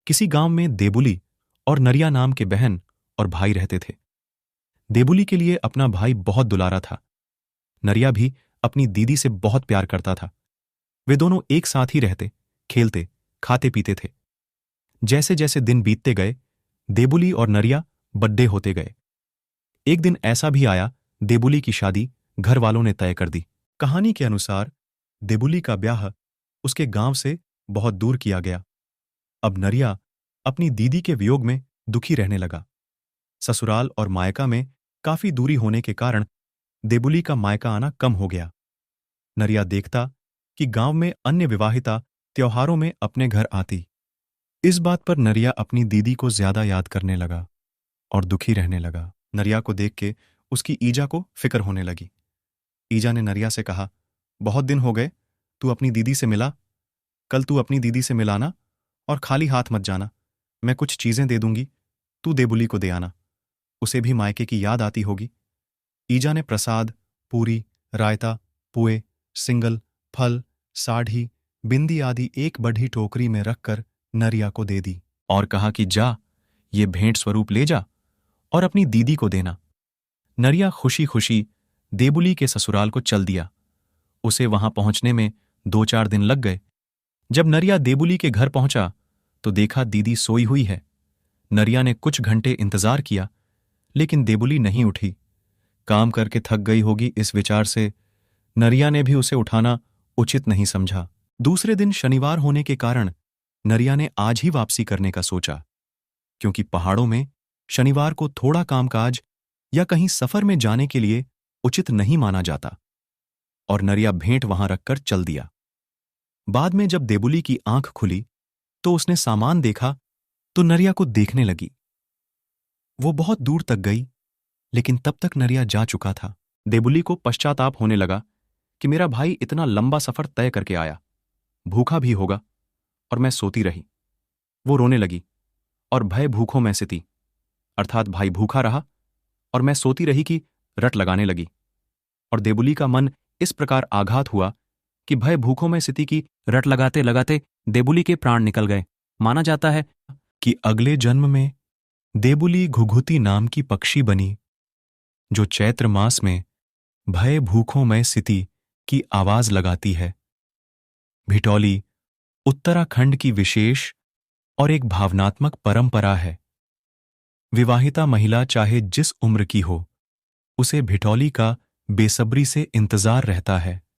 किसी गांव में देबुली और नरिया नाम के बहन और भाई रहते थे। देबुली के लिए अपना भाई बहुत दुलारा था। नरिया भी अपनी दीदी से बहुत प्यार करता था। वे दोनों एक साथ ही रहते, खेलते, खाते पीते थे। जैसे जैसे दिन बीतते गए, देबुली और नरिया बड्डे होते गए। एक दिन ऐसा भी आया, देबुली की शादी घर वालों ने तय कर दी। कहानी के अनुसार देबुली का ब्याह उसके गांव से बहुत दूर किया गया। अब नरिया अपनी दीदी के वियोग में दुखी रहने लगा। ससुराल और मायका में काफी दूरी होने के कारण देबुली का मायका आना कम हो गया। नरिया देखता कि गांव में अन्य विवाहिता त्योहारों में अपने घर आती। इस बात पर नरिया अपनी दीदी को ज्यादा याद करने लगा और दुखी रहने लगा। नरिया को देख के उसकी ईजा को फिक्र होने लगी। ईजा ने नरिया से कहा, बहुत दिन हो गए, तू अपनी दीदी से मिला। कल तू अपनी दीदी से मिलाना और खाली हाथ मत जाना। मैं कुछ चीजें दे दूंगी, तू देबुली को दे आना। उसे भी मायके की याद आती होगी। ईजा ने प्रसाद, पूरी, रायता, पुए, सिंगल, फल, साढ़ी, बिंदी आदि एक बड़ी टोकरी में रखकर नरिया को दे दी और कहा कि जा, ये भेंट स्वरूप ले जा और अपनी दीदी को देना। नरिया खुशी खुशी देबुली के ससुराल को चल दिया। उसे वहां पहुंचने में 2-4 दिन लग गए। जब नरिया देबुली के घर पहुंचा तो देखा दीदी सोई हुई है। नरिया ने कुछ घंटे इंतजार किया, लेकिन देबुली नहीं उठी। काम करके थक गई होगी, इस विचार से नरिया ने भी उसे उठाना उचित नहीं समझा। दूसरे दिन शनिवार होने के कारण नरिया ने आज ही वापसी करने का सोचा, क्योंकि पहाड़ों में शनिवार को थोड़ा कामकाज या कहीं सफर में जाने के लिए उचित नहीं माना जाता। और नरिया भेंट वहां रखकर चल दिया। बाद में जब देबुली की आंख खुली तो उसने सामान देखा तो नरिया को देखने लगी। वो बहुत दूर तक गई, लेकिन तब तक नरिया जा चुका था। देबुली को पश्चाताप होने लगा कि मेरा भाई इतना लंबा सफर तय करके आया, भूखा भी होगा, और मैं सोती रही। वो रोने लगी और भय भूखों में सिती, अर्थात भाई भूखा रहा और मैं सोती रही की रट लगाने लगी। और देबुली का मन इस प्रकार आघात हुआ कि भय भूखों में स्थिति की रट लगाते लगाते देबुली के प्राण निकल गए। माना जाता है कि अगले जन्म में देबुली घुघुती नाम की पक्षी बनी, जो चैत्र मास में भय भूखों में स्थिति की आवाज लगाती है। भिटौली उत्तराखंड की विशेष और एक भावनात्मक परंपरा है। विवाहिता महिला चाहे जिस उम्र की हो, उसे भिटौली का बेसब्री से इंतजार रहता है।